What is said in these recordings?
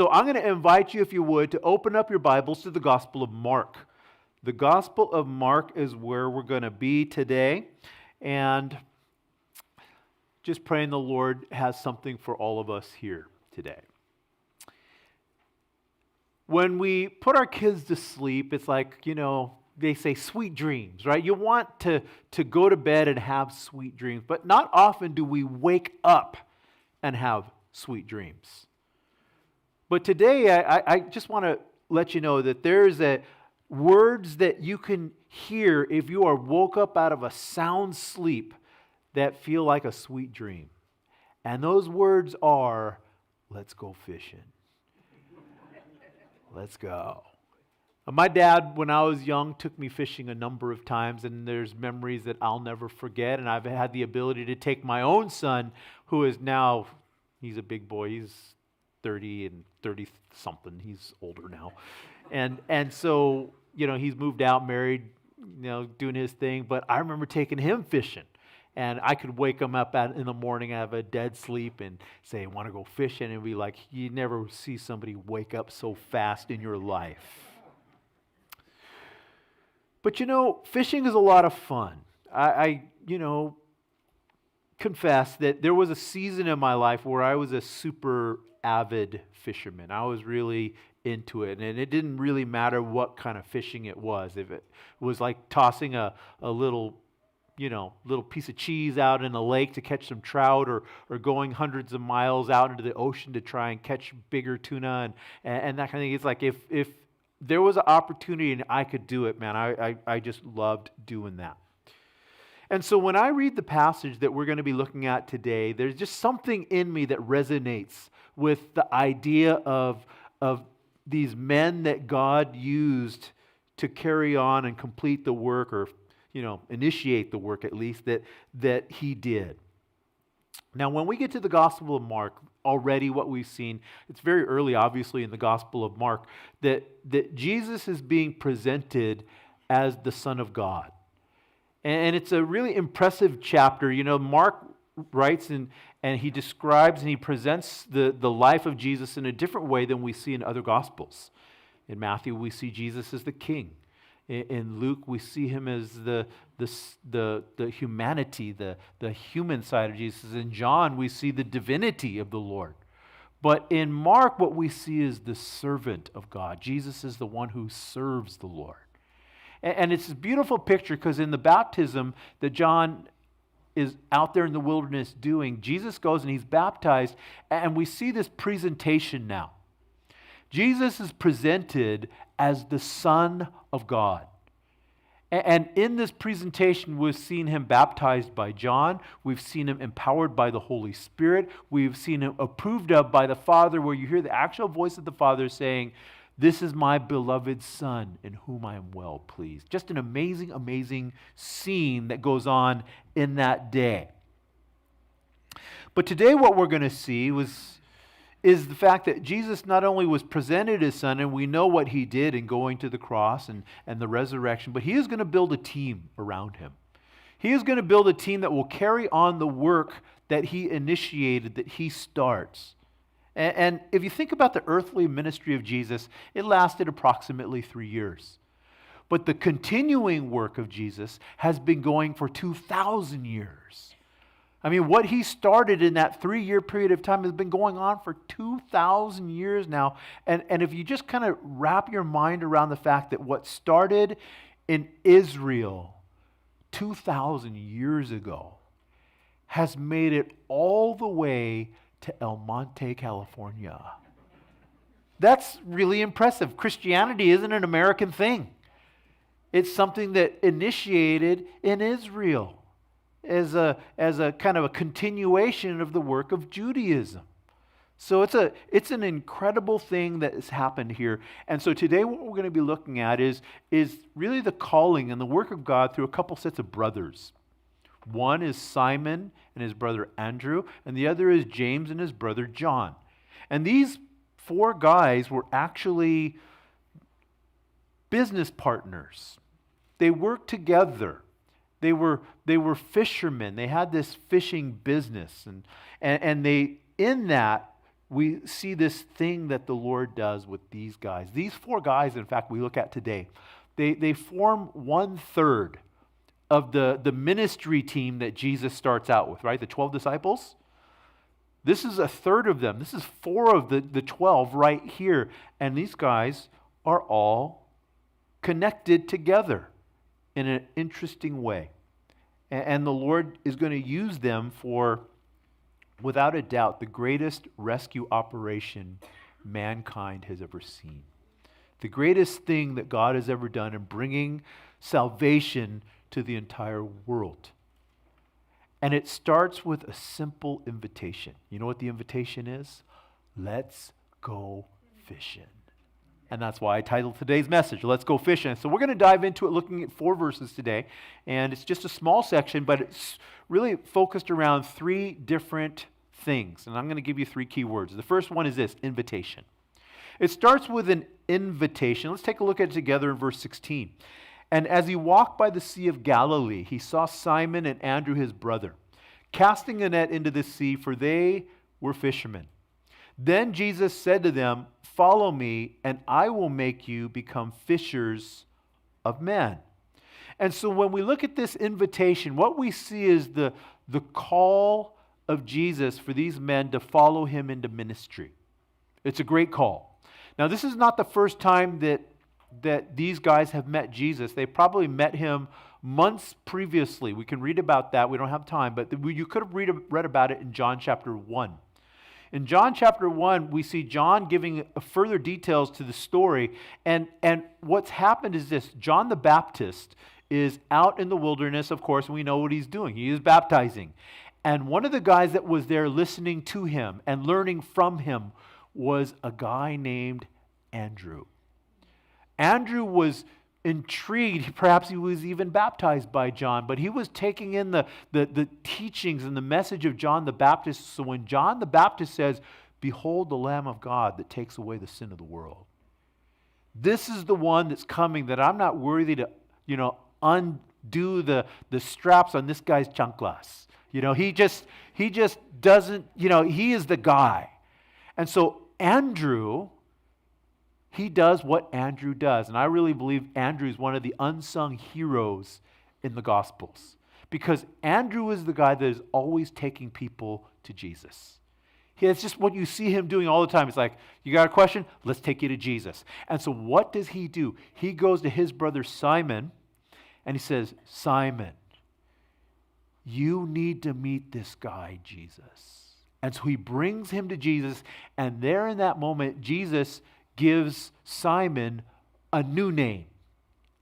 So I'm going to invite you, if you would, to open up your Bibles to the Gospel of Mark. The Gospel of Mark is where we're going to be today. And just praying the Lord has something for all of us here today. When we put our kids to sleep, it's like, they say sweet dreams, right? You want to go to bed and have sweet dreams, but not often do we wake up and have sweet dreams. But today, I just want to let you know that there's words that you can hear if you are woke up out of a sound sleep that feel like a sweet dream. And those words are, let's go fishing. Let's go. My dad, when I was young, took me fishing a number of times, and there's memories that I'll never forget. And I've had the ability to take my own son, who is now, he's a big boy, he's 30 and 30-something, he's older now. And so, he's moved out, married, doing his thing. But I remember taking him fishing. And I could wake him up in the morning, have a dead sleep, and say, want to go fishing? And be like, you never see somebody wake up so fast in your life. But fishing is a lot of fun. I confess that there was a season in my life where I was a super avid fisherman. I was really into it, and it didn't really matter what kind of fishing it was. If it was like tossing a little piece of cheese out in a lake to catch some trout, or going hundreds of miles out into the ocean to try and catch bigger tuna and that kind of thing. It's like if there was an opportunity and I could do it, man, I just loved doing that. And so when I read the passage that we're going to be looking at today, there's just something in me that resonates with the idea of these men that God used to carry on and complete the work, or initiate the work at least, that he did. Now, when we get to the Gospel of Mark, already what we've seen, it's very early, obviously, in the Gospel of Mark, that Jesus is being presented as the Son of God. And it's a really impressive chapter. Mark writes and he describes and he presents the life of Jesus in a different way than we see in other Gospels. In Matthew, we see Jesus as the king. In Luke, we see him as the humanity, the human side of Jesus. In John, we see the divinity of the Lord. But in Mark, what we see is the servant of God. Jesus is the one who serves the Lord. And it's a beautiful picture, because in the baptism that John is out there in the wilderness doing, Jesus goes and he's baptized, and we see this presentation now. Jesus is presented as the Son of God. And in this presentation, we've seen him baptized by John. We've seen him empowered by the Holy Spirit. We've seen him approved of by the Father, where you hear the actual voice of the Father saying, "This is my beloved Son, in whom I am well pleased." Just an amazing, amazing scene that goes on in that day. But today what we're going to see is the fact that Jesus not only was presented as Son, and we know what he did in going to the cross and the resurrection, but he is going to build a team around him. He is going to build a team that will carry on the work that he initiated, that he starts. And if you think about the earthly ministry of Jesus, it lasted approximately 3 years. But the continuing work of Jesus has been going for 2,000 years. I mean, what he started in that 3-year period of time has been going on for 2,000 years now. And if you just kind of wrap your mind around the fact that what started in Israel 2,000 years ago has made it all the way to El Monte, California. That's really impressive. Christianity isn't an American thing. It's something that initiated in Israel as a kind of a continuation of the work of Judaism. So it's an incredible thing that has happened here. And so today what we're going to be looking at is really the calling and the work of God through a couple sets of brothers. One is Simon and his brother Andrew, and the other is James and his brother John. And these 4 guys were actually business partners. They worked together. They were fishermen. They had this fishing business, and they in that we see this thing that the Lord does with these guys. These four guys, in fact, we look at today, they form 1/3 of the ministry team that Jesus starts out with, right? The 12 disciples. This is 1/3 of them. This is 4 of the 12 right here. And these guys are all connected together in an interesting way. And the Lord is going to use them for, without a doubt, the greatest rescue operation mankind has ever seen. The greatest thing that God has ever done in bringing salvation to the entire world. And it starts with a simple invitation. You know what the invitation is? Let's go fishing. And that's why I titled today's message, Let's Go Fishing. So we're going to dive into it looking at 4 verses today. And it's just a small section, but it's really focused around 3 different things. And I'm going to give you 3 key words. The first one is this, invitation. It starts with an invitation. Let's take a look at it together in verse 16. And as he walked by the Sea of Galilee, he saw Simon and Andrew his brother, casting a net into the sea, for they were fishermen. Then Jesus said to them, "Follow me, and I will make you become fishers of men." And so when we look at this invitation, what we see is the call of Jesus for these men to follow him into ministry. It's a great call. Now, this is not the first time that these guys have met Jesus. They probably met him months previously. We can read about that. We don't have time, but you could have read about it in John chapter 1. In John chapter 1, we see John giving further details to the story. And what's happened is this. John the Baptist is out in the wilderness, of course, and we know what he's doing. He is baptizing. And one of the guys that was there listening to him and learning from him was a guy named Andrew. Andrew was intrigued. Perhaps he was even baptized by John, but he was taking in the teachings and the message of John the Baptist. So when John the Baptist says, "Behold the Lamb of God that takes away the sin of the world," this is the one that's coming, that I'm not worthy to, undo the straps on this guy's chanclas. He just doesn't, he is the guy. And so Andrew, he does what Andrew does. And I really believe Andrew is one of the unsung heroes in the Gospels. Because Andrew is the guy that is always taking people to Jesus. It's just what you see him doing all the time. It's like, you got a question? Let's take you to Jesus. And so what does he do? He goes to his brother Simon and he says, "Simon, you need to meet this guy, Jesus." And so he brings him to Jesus. And there in that moment, Jesus gives Simon a new name.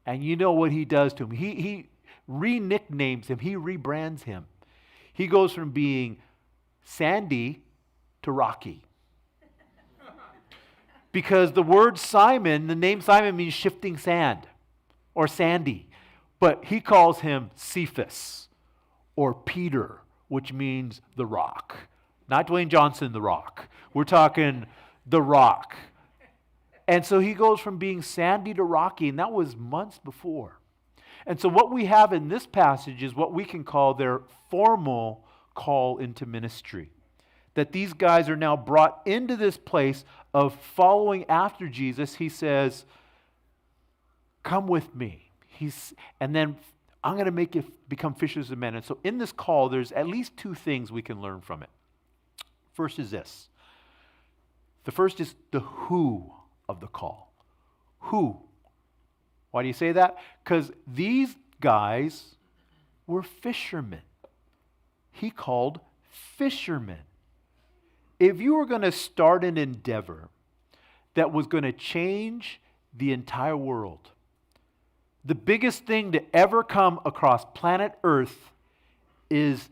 And you know what he does to him. He re-nicknames him. He rebrands him. He goes from being Sandy to Rocky. Because the word Simon, the name Simon means shifting sand or sandy. But he calls him Cephas or Peter, which means the rock. Not Dwayne Johnson, the rock. We're talking the rock. And so he goes from being Sandy to Rocky, and that was months before. And so what we have in this passage is what we can call their formal call into ministry. That these guys are now brought into this place of following after Jesus. He says, "Come with me." And then I'm going to make you become fishers of men. And so in this call, there's at least 2 things we can learn from it. First is this. The first is the who of the call. Who? Why do you say that? Because these guys were fishermen. He called fishermen. If you were going to start an endeavor that was going to change the entire world, the biggest thing to ever come across planet Earth is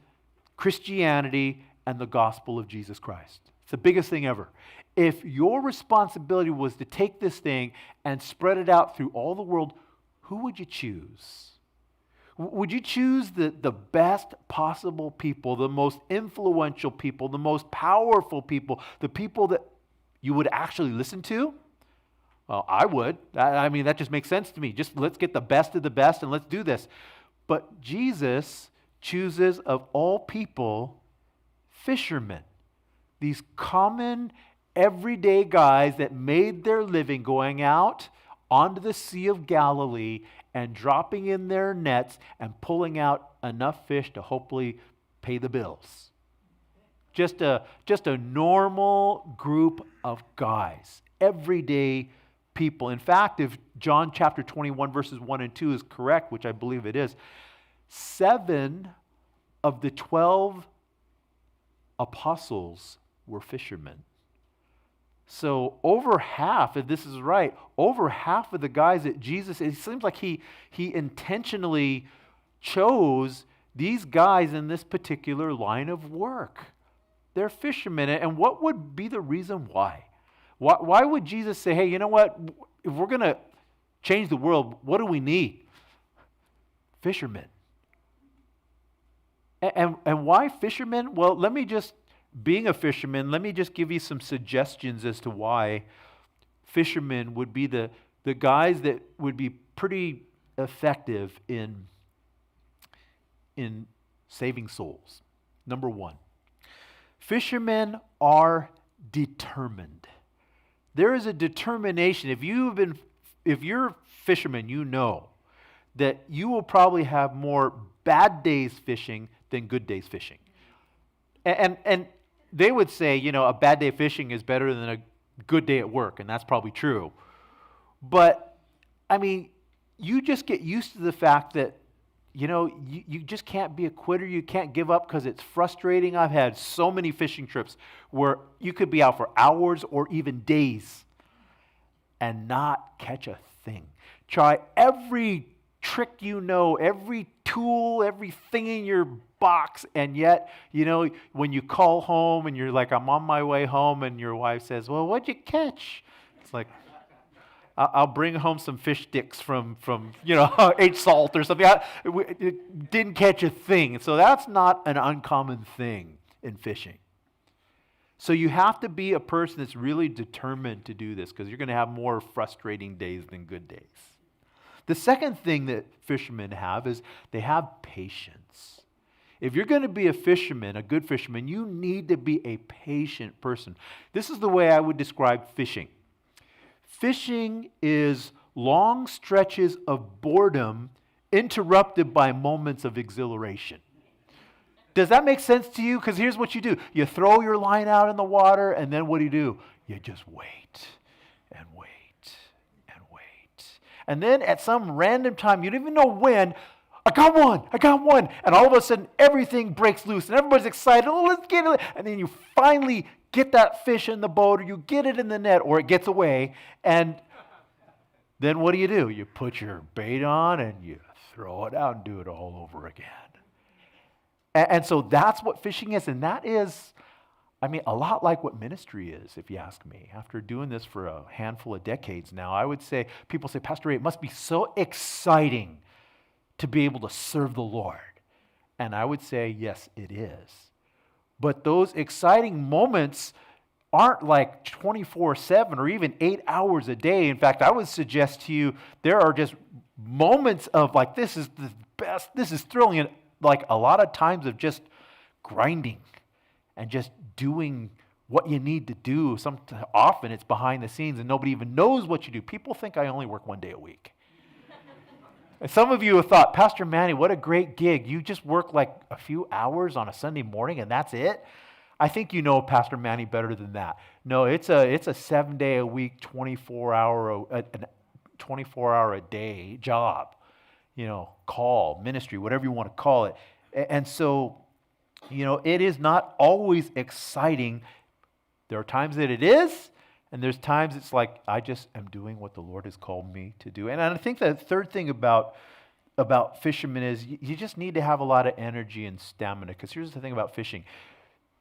Christianity and the gospel of Jesus Christ. It's the biggest thing ever. If your responsibility was to take this thing and spread it out through all the world, who would you choose? Would you choose the best possible people, the most influential people, the most powerful people, the people that you would actually listen to? Well, I would. That just makes sense to me. Just let's get the best of the best and let's do this. But Jesus chooses, of all people, fishermen. These common, everyday guys that made their living going out onto the Sea of Galilee and dropping in their nets and pulling out enough fish to hopefully pay the bills. Just a normal group of guys, everyday people. In fact, if John chapter 21 verses 1 and 2 is correct, which I believe it is, 7 of the 12 apostles were fishermen. So over half, if this is right, over half of the guys that Jesus, it seems like he intentionally chose these guys in this particular line of work. They're fishermen. And what would be the reason why? Why would Jesus say, hey, you know what? If we're going to change the world, what do we need? Fishermen. And why fishermen? Well, being a fisherman, let me just give you some suggestions as to why fishermen would be the guys that would be pretty effective in saving souls. Number one, fishermen are determined. There is a determination. If you're a fisherman, you know that you will probably have more bad days fishing than good days fishing. And they would say, a bad day fishing is better than a good day at work, and that's probably true. But, you just get used to the fact that, you just can't be a quitter. You can't give up because it's frustrating. I've had so many fishing trips where you could be out for hours or even days and not catch a thing. Try every trick every tool, everything in your box, and yet, when you call home and you're like, I'm on my way home, and your wife says, well, what'd you catch? It's like, I'll bring home some fish sticks from H Salt or something. It didn't catch a thing. So that's not an uncommon thing in fishing. So you have to be a person that's really determined to do this, because you're going to have more frustrating days than good days. The second thing that fishermen have is they have patience. If you're going to be a fisherman, a good fisherman, you need to be a patient person. This is the way I would describe fishing. Fishing is long stretches of boredom interrupted by moments of exhilaration. Does that make sense to you? Because here's what you do. You throw your line out in the water, and then what do? You just wait and wait and wait. And then at some random time, you don't even know when, I got one. And all of a sudden, everything breaks loose, and everybody's excited. Oh, let's get it. And then you finally get that fish in the boat, or you get it in the net, or it gets away. And then what do? You put your bait on, and you throw it out and do it all over again. And so that's what fishing is. And that is, a lot like what ministry is, if you ask me. After doing this for a handful of decades now, I would say, people say, Pastor Ray, it must be so exciting to be able to serve the Lord. And I would say, yes, it is. But those exciting moments aren't like 24/7 or even 8 hours a day. In fact, I would suggest to you, there are just moments of like, this is the best, this is thrilling, and like a lot of times of just grinding and just doing what you need to do. Often it's behind the scenes and nobody even knows what you do. People think I only work one day a week. And some of you have thought, Pastor Manny, what a great gig. You just work like a few hours on a Sunday morning and that's it? I think you know Pastor Manny better than that. No, it's a 7-day a week, 24 hour a day job. Call, ministry, whatever you want to call it. And so, it is not always exciting. There are times that it is, and there's times it's like, I just am doing what the Lord has called me to do. And I think the third thing about fishermen is you just need to have a lot of energy and stamina. Because here's the thing about fishing.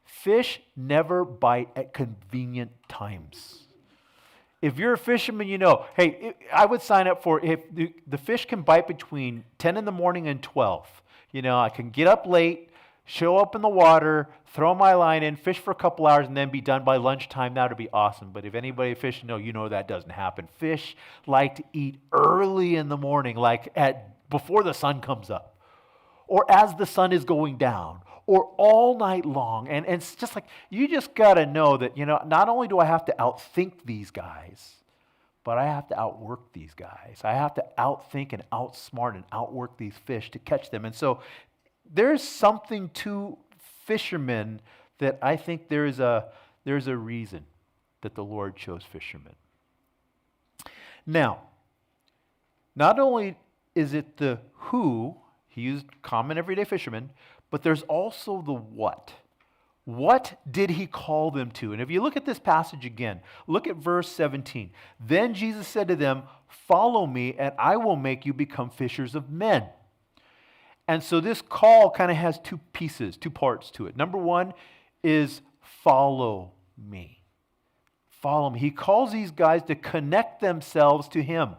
Fish never bite at convenient times. If you're a fisherman, hey, I would sign up for, if the fish can bite between 10 in the morning and 12. I can get up late, show up in the water, throw my line in, fish for a couple hours, and then be done by lunchtime. That would be awesome. But if anybody fishing, that doesn't happen. Fish like to eat early in the morning, like before the sun comes up, or as the sun is going down, or all night long. And it's just like, you just got to know that, not only do I have to outthink these guys, but I have to outwork these guys. I have to outthink and outsmart and outwork these fish to catch them. And so there's something to fishermen that I think there's a reason that the Lord chose fishermen. Now, not only is it the who, he used common everyday fishermen, but there's also the what. What did he call them to? And if you look at this passage again, look at verse 17. Then Jesus said to them, "Follow me, and I will make you become fishers of men." And so this call kind of has two pieces, two parts to it. Number one is follow me. Follow me. He calls these guys to connect themselves to him.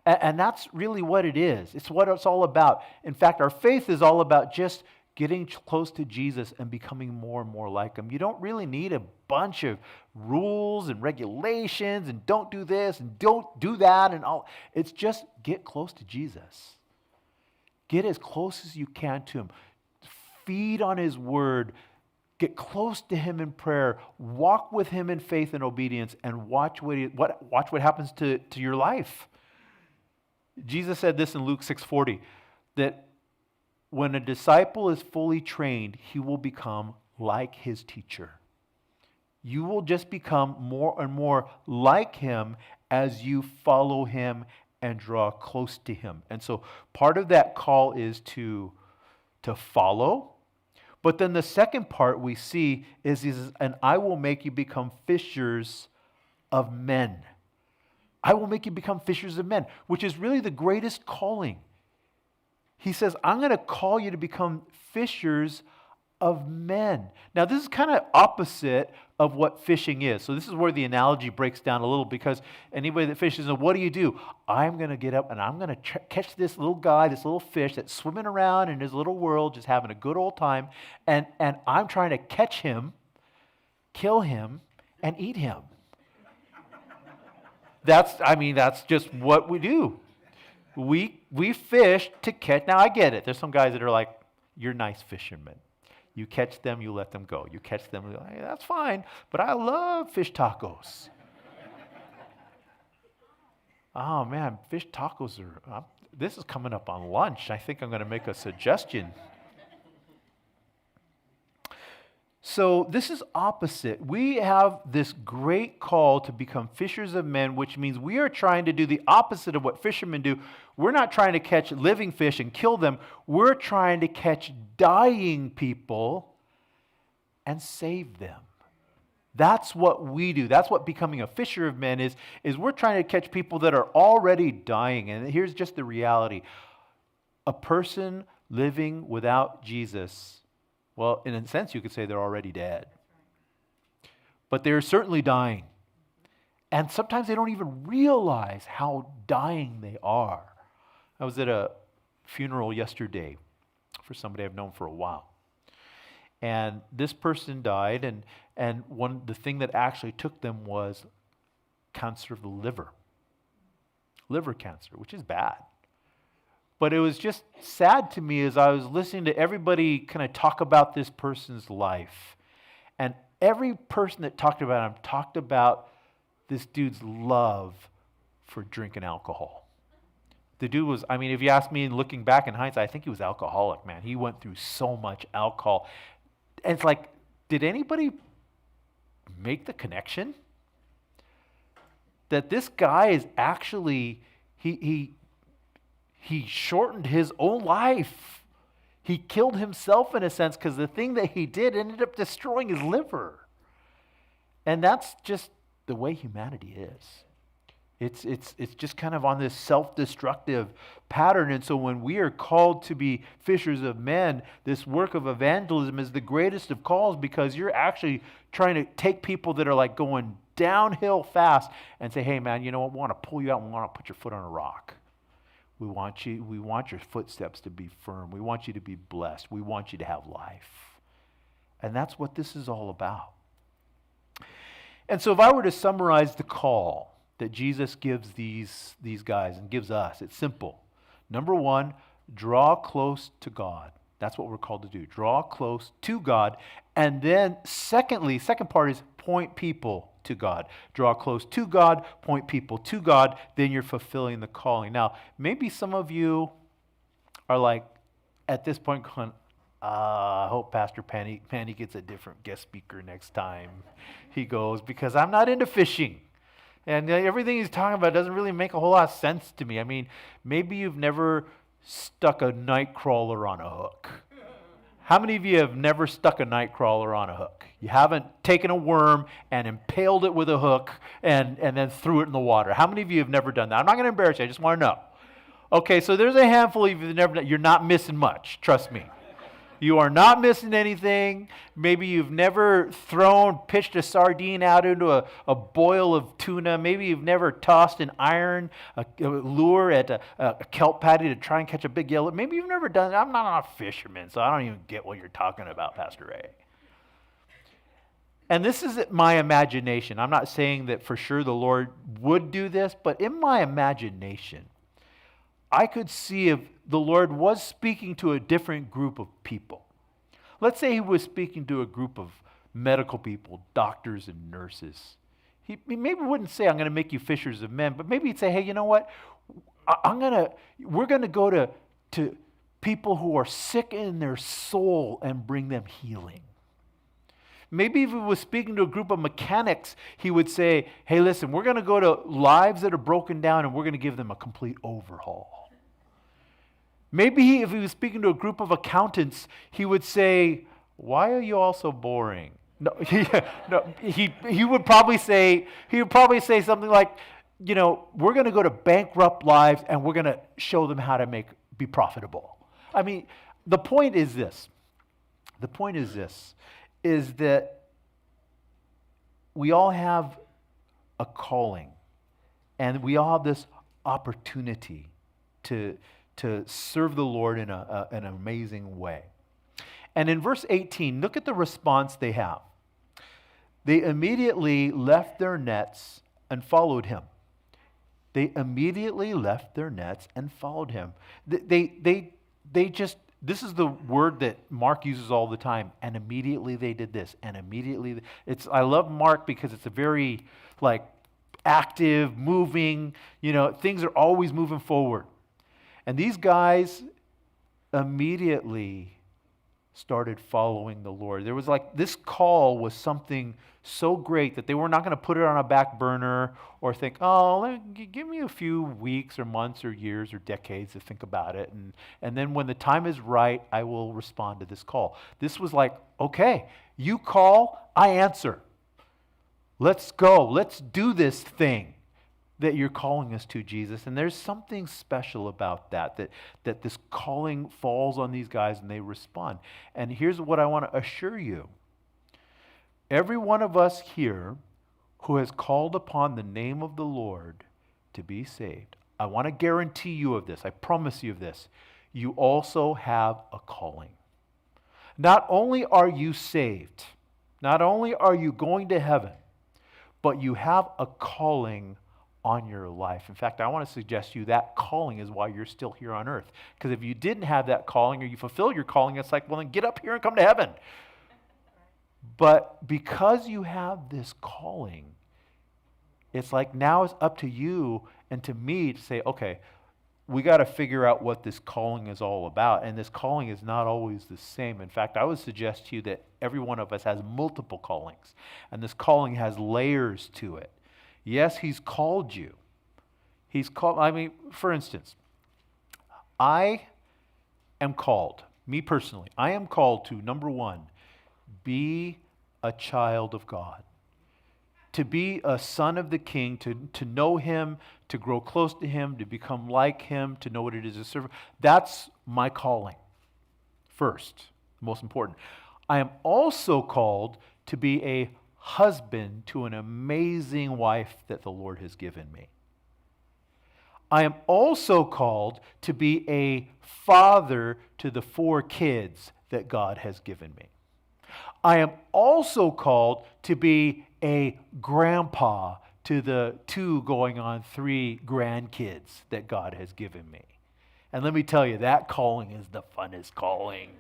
And that's really what it is. It's what it's all about. In fact, our faith is all about just getting close to Jesus and becoming more and more like him. You don't really need a bunch of rules and regulations and don't do this and don't do that and all. It's just get close to Jesus. Get as close as you can to him. Feed on his word. Get close to him in prayer. Walk with him in faith and obedience, and watch what happens to your life. Jesus said this in Luke 6:40, that when a disciple is fully trained, he will become like his teacher. You will just become more and more like him as you follow him and draw close to him. And so part of that call is to follow. But then the second part we see is, and I will make you become fishers of men. I will make you become fishers of men, which is really the greatest calling. He says, I'm going to call you to become fishers of men. Now, this is kind of opposite of what fishing is. So this is where the analogy breaks down a little, because anybody that fishes, what do? I'm going to get up and I'm going to catch this little guy, this little fish that's swimming around in his little world, just having a good old time, and I'm trying to catch him, kill him, and eat him. That's just what we do. We fish to catch. Now, I get it. There's some guys that are like, you're nice fishermen. You catch them, you let them go. You catch them, you're like, hey, that's fine, but I love fish tacos. Oh, man, fish tacos are, this is coming up on lunch. I think I'm going to make a suggestion. So this is opposite. We have this great call to become fishers of men, which means we are trying to do the opposite of what fishermen do. We're not trying to catch living fish and kill them. We're trying to catch dying people and save them. That's what we do. That's what becoming a fisher of men is we're trying to catch people that are already dying. And here's just the reality. A person living without Jesus, well, in a sense, you could say they're already dead. But they're certainly dying. And sometimes they don't even realize how dying they are. I was at a funeral yesterday for somebody I've known for a while. And this person died, and the thing that actually took them was cancer of the liver. Liver cancer, which is bad. But it was just sad to me as I was listening to everybody kind of talk about this person's life. And every person that talked about him talked about this dude's love for drinking alcohol. The dude was, if you ask me, looking back in hindsight, I think he was alcoholic, man. He went through so much alcohol. And it's like, did anybody make the connection? That this guy is actually, he shortened his own life. He killed himself in a sense because the thing that he did ended up destroying his liver. And that's just the way humanity is. It's just kind of on this self-destructive pattern. And so when we are called to be fishers of men, this work of evangelism is the greatest of calls, because you're actually trying to take people that are like going downhill fast and say, hey man, you know what, we want to pull you out and we want to put your foot on a rock. We want your footsteps to be firm. We want you to be blessed. We want you to have life. And that's what this is all about. And so if I were to summarize the call that Jesus gives these guys and gives us, it's simple. Number one, draw close to God. That's what we're called to do. Draw close to God. And then second part is point people to God. Draw close to God, point people to God, then you're fulfilling the calling. Now, maybe some of you are like, at this point going, I hope Pastor Panny gets a different guest speaker next time he goes, because I'm not into fishing. And everything he's talking about doesn't really make a whole lot of sense to me. I mean, maybe you've never stuck a night crawler on a hook. How many of you have never stuck a night crawler on a hook? You haven't taken a worm and impaled it with a hook and then threw it in the water. How many of you have never done that? I'm not going to embarrass you. I just want to know. Okay, so there's a handful of you that have never done. You're not missing much. Trust me. You are not missing anything. Maybe you've never pitched a sardine out into a boil of tuna. Maybe you've never tossed an iron lure at a kelp patty to try and catch a big yellow. Maybe you've never done it. I'm not a fisherman, so I don't even get what you're talking about, Pastor Ray. And this is my imagination. I'm not saying that for sure the Lord would do this, but in my imagination, I could see if the Lord was speaking to a different group of people. Let's say he was speaking to a group of medical people, doctors and nurses. He maybe wouldn't say, I'm going to make you fishers of men, but maybe he'd say, hey, you know what? We're going to go to people who are sick in their soul and bring them healing. Maybe if he was speaking to a group of mechanics, he would say, hey, listen, we're going to go to lives that are broken down and we're going to give them a complete overhaul. Maybe if he was speaking to a group of accountants, he would say, why are you all so boring? No, he would probably say something like, we're going to go to bankrupt lives and we're going to show them how to be profitable. I mean, the point is this, is that we all have a calling and we all have this opportunity to serve the Lord in an amazing way. And in verse 18, look at the response they have. They immediately left their nets and followed him. They immediately left their nets and followed him. This is the word that Mark uses all the time. And immediately they did this. And immediately, I love Mark because it's a very active, moving, things are always moving forward. And these guys immediately started following the Lord. There was this call was something so great that they were not going to put it on a back burner or think, give me a few weeks or months or years or decades to think about it. And then when the time is right, I will respond to this call. This was okay, you call, I answer. Let's go. Let's do this thing that you're calling us to, Jesus. And there's something special about that this calling falls on these guys and they respond. And here's what I want to assure you. Every one of us here who has called upon the name of the Lord to be saved, I want to guarantee you of this. I promise you of this. You also have a calling. Not only are you saved, not only are you going to heaven, but you have a calling on your life. In fact, I want to suggest to you that calling is why you're still here on earth. Because if you didn't have that calling or you fulfill your calling, it's well, then get up here and come to heaven. But because you have this calling, it's now it's up to you and to me to say, okay, we got to figure out what this calling is all about. And this calling is not always the same. In fact, I would suggest to you that every one of us has multiple callings. And this calling has layers to it. Yes, he's called you. For instance, I am called, me personally, I am called to, number one, be a child of God. To be a son of the King, to know him, to grow close to him, to become like him, to know what it is to serve. That's my calling. First, most important. I am also called to be a husband to an amazing wife that the Lord has given me. I am also called to be a father to the 4 kids that God has given me. I am also called to be a grandpa to the 2 going on 3 grandkids that God has given me. And let me tell you, that calling is the funnest calling.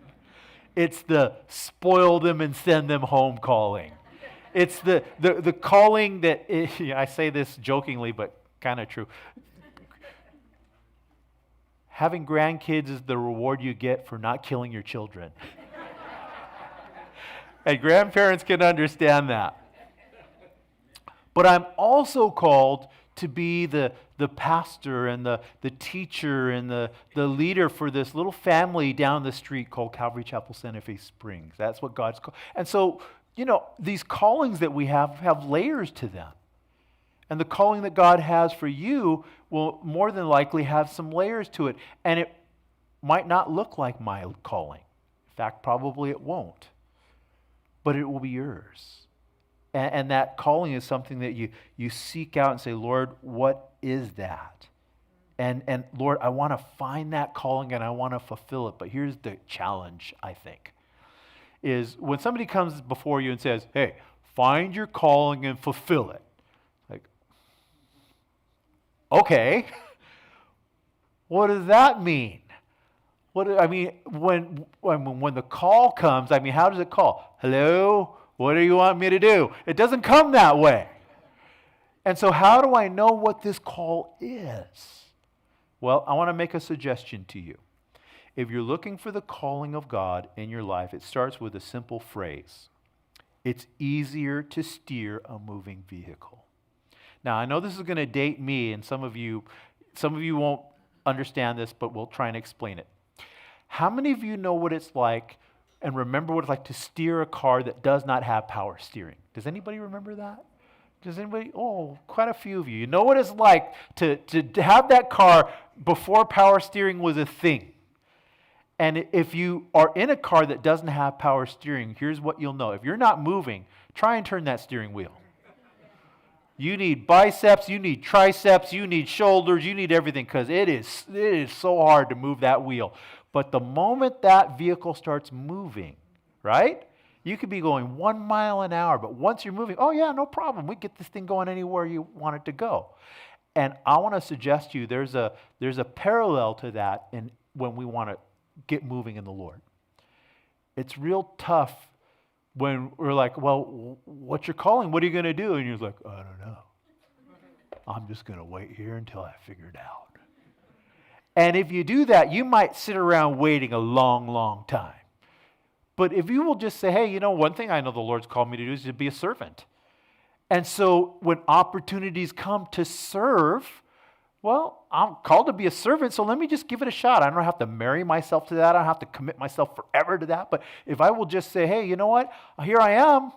It's the spoil them and send them home calling. It's the calling that, I say this jokingly, but kind of true. Having grandkids is the reward you get for not killing your children. And grandparents can understand that. But I'm also called to be the pastor and the teacher and the leader for this little family down the street called Calvary Chapel Santa Fe Springs. That's what God's called. And so, these callings that we have layers to them. And the calling that God has for you will more than likely have some layers to it. And it might not look like my calling. In fact, probably it won't. But it will be yours. And that calling is something that you seek out and say, Lord, what is that? And Lord, I want to find that calling and I want to fulfill it. But here's the challenge, I think, is when somebody comes before you and says, hey, find your calling and fulfill it. Like, okay, what does that mean? When the call comes, how does it call? Hello? What do you want me to do? It doesn't come that way. And so how do I know what this call is? Well, I want to make a suggestion to you. If you're looking for the calling of God in your life, it starts with a simple phrase. It's easier to steer a moving vehicle. Now, I know this is going to date me, and some of you won't understand this, but we'll try and explain it. How many of you know what it's like and remember what it's like to steer a car that does not have power steering? Does anybody remember that? Does anybody? Oh, quite a few of you. You know what it's like to have that car before power steering was a thing. And if you are in a car that doesn't have power steering, here's what you'll know. If you're not moving, try and turn that steering wheel. You need biceps, you need triceps, you need shoulders, you need everything because it is so hard to move that wheel. But the moment that vehicle starts moving, right? You could be going 1 mile an hour, but once you're moving, oh yeah, no problem. We get this thing going anywhere you want it to go. And I want to suggest to you there's a parallel to that when we want to get moving in the Lord. It's real tough when we're like, well, what's your calling? What are you going to do? And you're like, I don't know. I'm just going to wait here until I figure it out. And if you do that, you might sit around waiting a long, long time. But if you will just say, hey, one thing I know the Lord's called me to do is to be a servant. And so when opportunities come to serve, well, I'm called to be a servant, so let me just give it a shot. I don't have to marry myself to that. I don't have to commit myself forever to that. But if I will just say, hey, you know what? Here I am.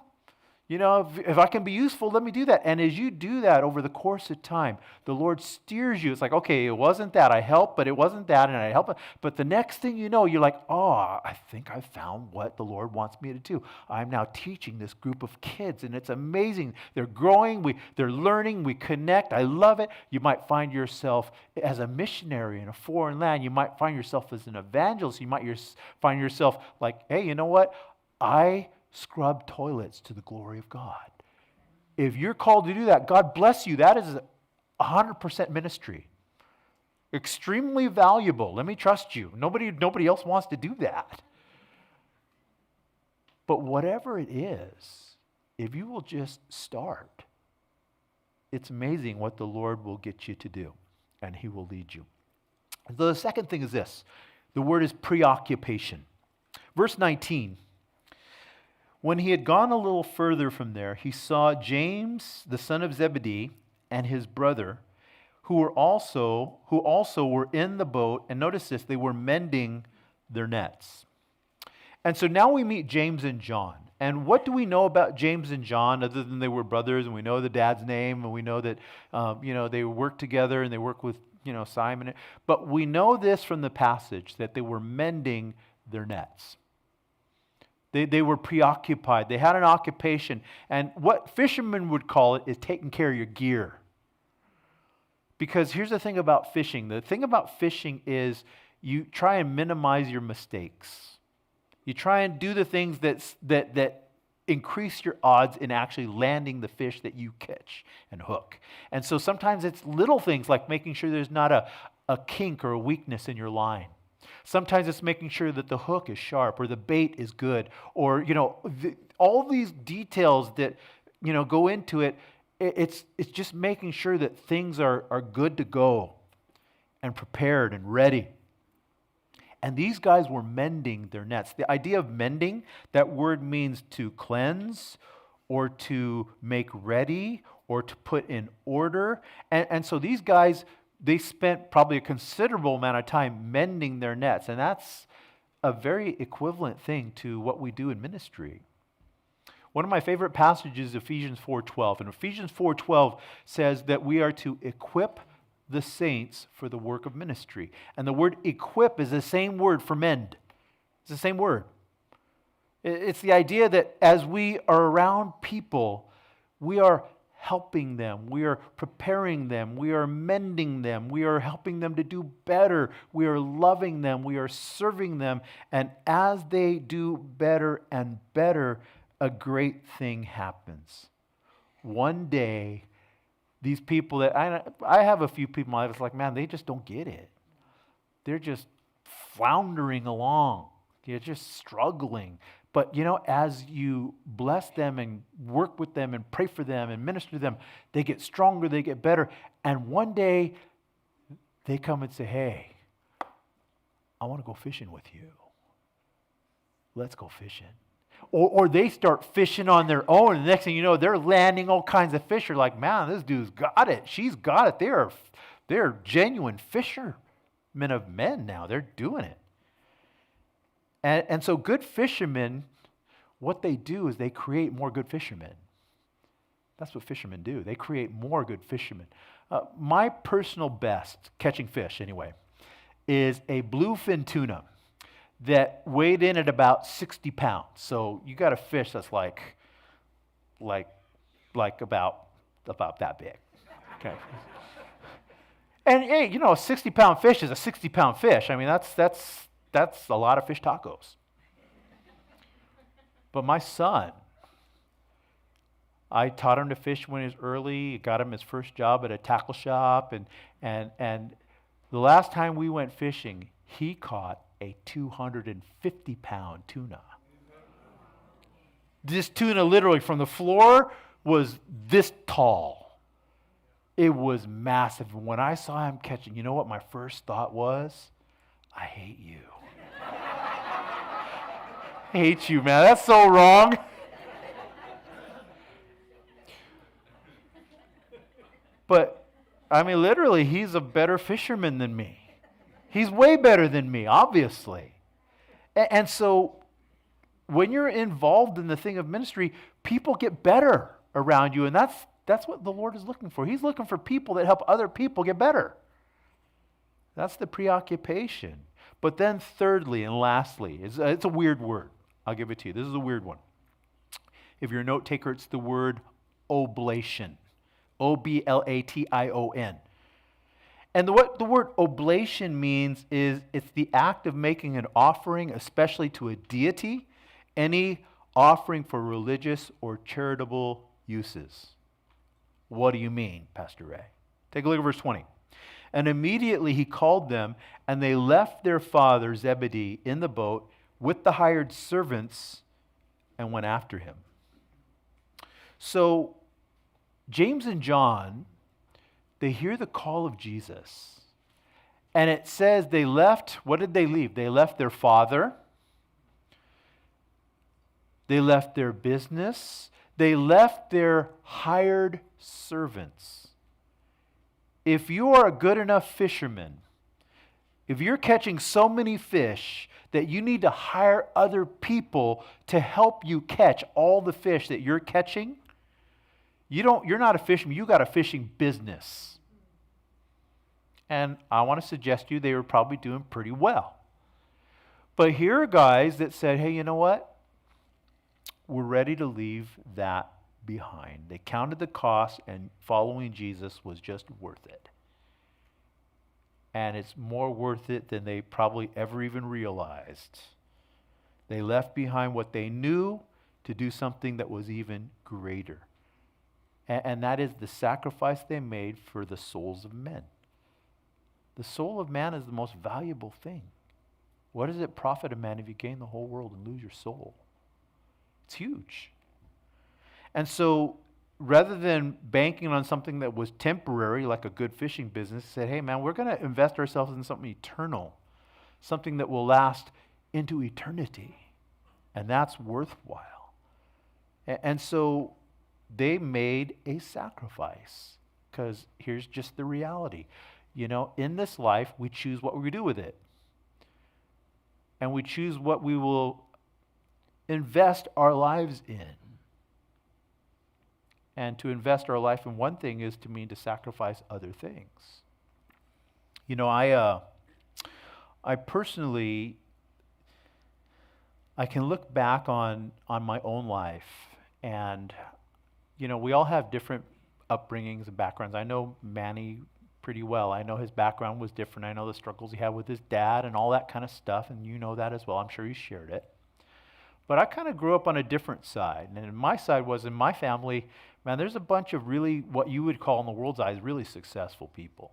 If I can be useful, let me do that. And as you do that over the course of time, the Lord steers you. It's like, okay, it wasn't that. I helped, but it wasn't that, and I helped. But the next thing you know, you're like, oh, I think I found what the Lord wants me to do. I'm now teaching this group of kids, and it's amazing. They're growing. They're learning. We connect. I love it. You might find yourself as a missionary in a foreign land. You might find yourself as an evangelist. You might find yourself like, hey, you know what? I scrub toilets to the glory of God. If you're called to do that, God bless you. That is 100% ministry. Extremely valuable. Let me trust you. Nobody else wants to do that. But whatever it is, if you will just start, it's amazing what the Lord will get you to do, and He will lead you. And so the second thing is this. The word is preoccupation. Verse 19. When he had gone a little further from there, he saw James, the son of Zebedee, and his brother, who also were in the boat. And notice this, they were mending their nets. And so now we meet James and John. And what do we know about James and John other than they were brothers, and we know the dad's name, and we know that they worked together and they worked with Simon. But we know this from the passage that they were mending their nets. They were preoccupied. They had an occupation. And what fishermen would call it is taking care of your gear. Because here's the thing about fishing. The thing about fishing is you try and minimize your mistakes. You try and do the things that increase your odds in actually landing the fish that you catch and hook. And so sometimes it's little things like making sure there's not a kink or a weakness in your line. Sometimes it's making sure that the hook is sharp or the bait is good, or all these details that go into it. It's just making sure that things are good to go and prepared and ready. And these guys were mending their nets. The idea of mending, that word means to cleanse or to make ready or to put in order. And so these guys, they spent probably a considerable amount of time mending their nets. And that's a very equivalent thing to what we do in ministry. One of my favorite passages is Ephesians 4:12. And Ephesians 4:12 says that we are to equip the saints for the work of ministry. And the word equip is the same word for mend. It's the same word. It's the idea that as we are around people, we are helping them, we are preparing them, we are mending them, we are helping them to do better, we are loving them, we are serving them. And as they do better and better, a great thing happens. One day, these people that I have a few people in my life, it's like, man, they just don't get it. They're just floundering along. They're just struggling. But, as you bless them and work with them and pray for them and minister to them, they get stronger, they get better. And one day, they come and say, hey, I want to go fishing with you. Let's go fishing. Or they start fishing on their own, and the next thing you know, they're landing all kinds of fish. You're like, man, this dude's got it. She's got it. They're genuine fishermen of men now. They're doing it. And so good fishermen, what they do is they create more good fishermen. That's what fishermen do. They create more good fishermen. My personal best, catching fish anyway, is a bluefin tuna that weighed in at about 60 pounds. So you got a fish that's like about that big. Okay. And hey, a 60-pound fish is a 60-pound fish. I mean, that's a lot of fish tacos. But my son, I taught him to fish when he was early, got him his first job at a tackle shop, and the last time we went fishing, he caught a 250-pound tuna. This tuna literally from the floor was this tall. It was massive. And when I saw him catching, you know what my first thought was? I hate you. I hate you, man. That's so wrong. But, I mean, literally, he's a better fisherman than me. He's way better than me, obviously. And so when you're involved in the thing of ministry, people get better around you. And that's what the Lord is looking for. He's looking for people that help other people get better. That's the preoccupation. But then thirdly and lastly, it's a weird word. I'll give it to you. This is a weird one. If you're a note taker, it's the word oblation. O-B-L-A-T-I-O-N. And what the word oblation means is it's the act of making an offering, especially to a deity, any offering for religious or charitable uses. What do you mean, Pastor Ray? Take a look at verse 20. And immediately he called them, and they left their father Zebedee in the boat with the hired servants and went after him. So James and John, they hear the call of Jesus. And it says they left, what did they leave? They left their father. They left their business. They left their hired servants. If you are a good enough fisherman, if you're catching so many fish that you need to hire other people to help you catch all the fish that you're catching, you're not a fisherman, you got a fishing business. And I want to suggest to you they were probably doing pretty well. But here are guys that said, hey, you know what? We're ready to leave that behind. They counted the cost, and following Jesus was just worth it. And it's more worth it than they probably ever even realized. They left behind what they knew to do something that was even greater. And that is the sacrifice they made for the souls of men. The soul of man is the most valuable thing. What does it profit a man if you gain the whole world and lose your soul? It's huge. And so rather than banking on something that was temporary, like a good fishing business, said, hey man, we're going to invest ourselves in something eternal, something that will last into eternity. And that's worthwhile. And so they made a sacrifice, because here's just the reality. You know, in this life, we choose what we do with it. And we choose what we will invest our lives in. And to invest our life in one thing is to mean to sacrifice other things. You know, I personally, I can look back on my own life, and, you know, we all have different upbringings and backgrounds. I know Manny pretty well. I know his background was different. I know the struggles he had with his dad and all that kind of stuff, and you know that as well. I'm sure he shared it. But I kind of grew up on a different side. And my side was, in my family, man, there's a bunch of really, what you would call in the world's eyes, really successful people.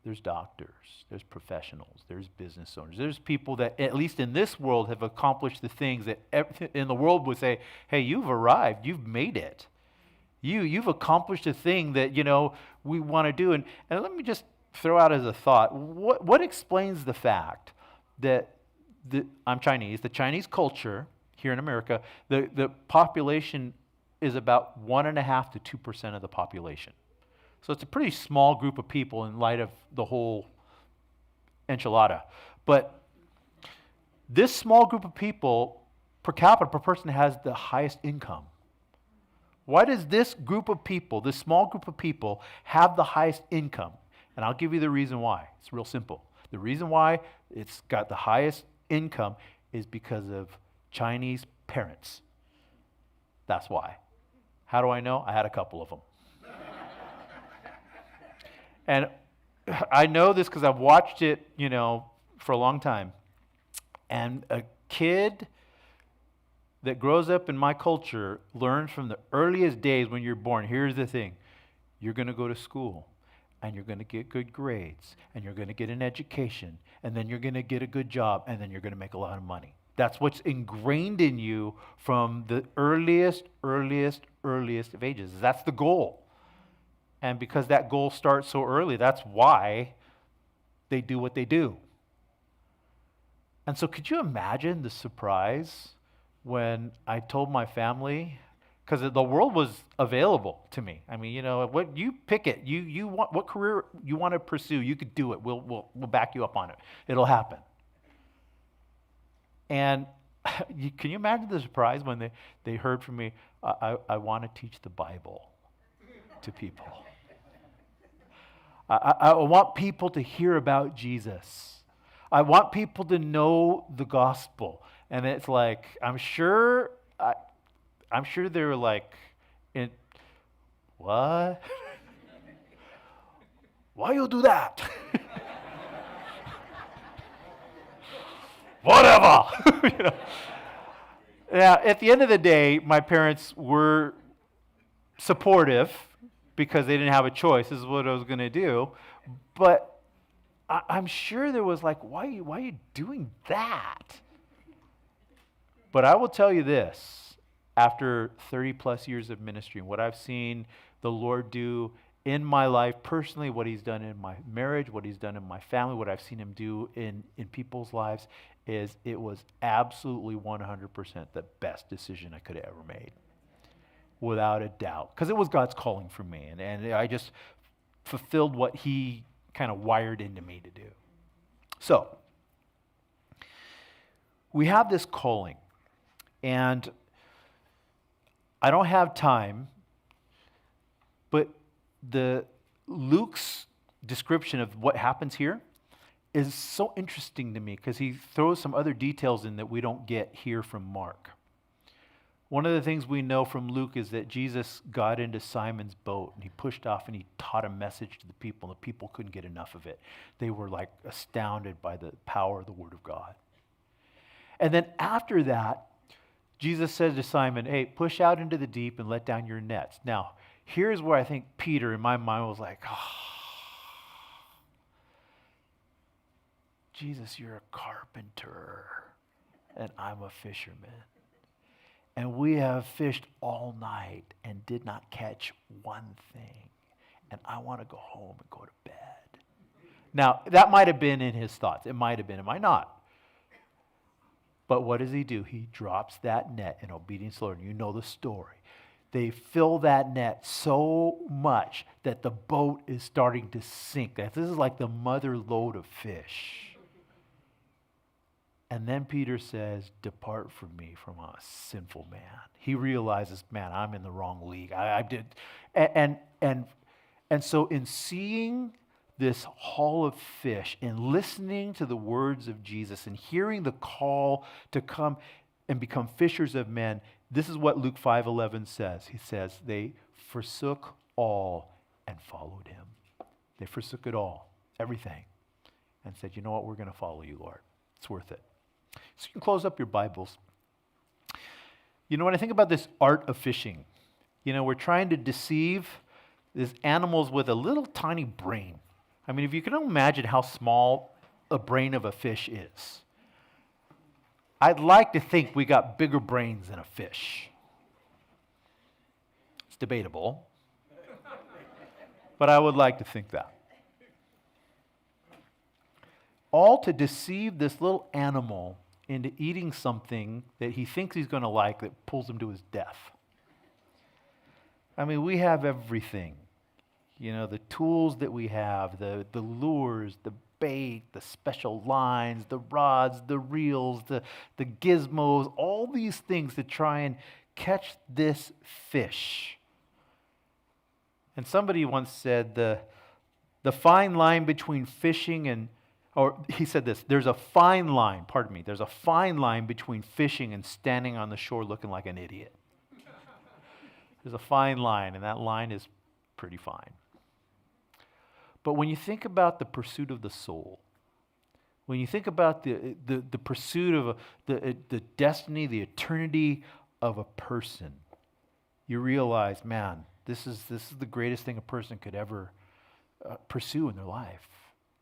There's doctors, there's professionals, there's business owners. There's people that, at least in this world, have accomplished the things that in the world would say, hey, you've arrived, you've made it. You've accomplished a thing that, you know, we want to do. And let me just throw out as a thought, what explains the fact that I'm Chinese, the Chinese culture here in America, the population is about 1.5% to 2% of the population. So it's a pretty small group of people in light of the whole enchilada. But this small group of people, per capita, per person, has the highest income. Why does this group of people, this small group of people, have the highest income? And I'll give you the reason why. It's real simple. The reason why it's got the highest income is because of Chinese parents. That's why. How do I know? I had a couple of them. And I know this because I've watched it, you know, for a long time. And a kid that grows up in my culture learns from the earliest days when you're born. Here's the thing. You're going to go to school, and you're going to get good grades, and you're going to get an education, and then you're going to get a good job, and then you're going to make a lot of money. That's what's ingrained in you from the earliest of ages. That's the goal. And because that goal starts so early, that's why they do what they do. And so could you imagine the surprise when I told my family, because the world was available to me. I mean, you know, what you pick it. You want what career you want to pursue, you could do it. We'll back you up on it. It'll happen. And can you imagine the surprise when they heard from me, I want to teach the Bible to people. I want people to hear about Jesus. I want people to know the gospel. And it's like, I'm sure they were like, what? Why you do that? Whatever. You know? Yeah, at the end of the day, my parents were supportive because they didn't have a choice. This is what I was going to do. But I'm sure there was like, why are you doing that? But I will tell you this, after 30 plus years of ministry, and what I've seen the Lord do in my life personally, what he's done in my marriage, what he's done in my family, what I've seen him do in people's lives, is it was absolutely 100% the best decision I could have ever made. Without a doubt. Because it was God's calling for me. And I just fulfilled what he kind of wired into me to do. So, we have this calling. And I don't have time, but Luke's description of what happens here is so interesting to me because he throws some other details in that we don't get here from Mark. One of the things we know from Luke is that Jesus got into Simon's boat and he pushed off and he taught a message to the people, and the people couldn't get enough of it. They were like astounded by the power of the Word of God. And then after that, Jesus says to Simon, hey, push out into the deep and let down your nets. Now, here's where I think Peter, in my mind, was like, Jesus, you're a carpenter, and I'm a fisherman. And we have fished all night and did not catch one thing. And I want to go home and go to bed. Now, that might have been in his thoughts. It might have been, it might not. But what does he do? He drops that net in obedience to the Lord. You know the story. They fill that net so much that the boat is starting to sink. This is like the mother lode of fish. And then Peter says, depart from me, from a sinful man. He realizes, man, I'm in the wrong league. I did. And so in seeing this haul of fish and listening to the words of Jesus and hearing the call to come and become fishers of men, this is what Luke 5:11 says. He says, they forsook all and followed him. They forsook it all, everything, and said, you know what, we're going to follow you, Lord. It's worth it. So you can close up your Bibles. You know, when I think about this art of fishing, you know, we're trying to deceive these animals with a little tiny brain. I mean, if you can imagine how small a brain of a fish is, I'd like to think we got bigger brains than a fish. It's debatable, but I would like to think that. All to deceive this little animal into eating something that he thinks he's going to like that pulls him to his death. I mean, we have everything. You know, the tools that we have, the lures, the bait, the special lines, the rods, the reels, the gizmos, all these things to try and catch this fish. And somebody once said the fine line between fishing and, or he said this, there's a fine line between fishing and standing on the shore looking like an idiot. There's a fine line, and that line is pretty fine. But when you think about the pursuit of the soul, when you think about the pursuit of the destiny, the eternity of a person, you realize, man, this is the greatest thing a person could ever pursue in their life.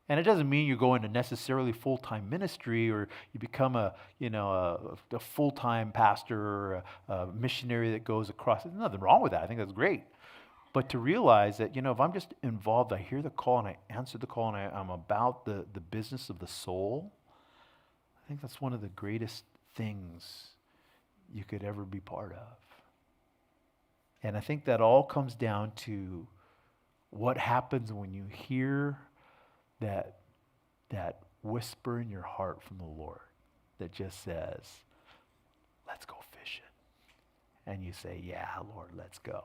And it doesn't mean you go into necessarily full-time ministry or you become a full-time pastor or a missionary that goes across. There's nothing wrong with that. I think that's great. But to realize that, if I'm just involved, I hear the call and I answer the call and I'm about the business of the soul, I think that's one of the greatest things you could ever be part of. And I think that all comes down to what happens when you hear that whisper in your heart from the Lord that just says, let's go fishing. And you say, yeah, Lord, let's go.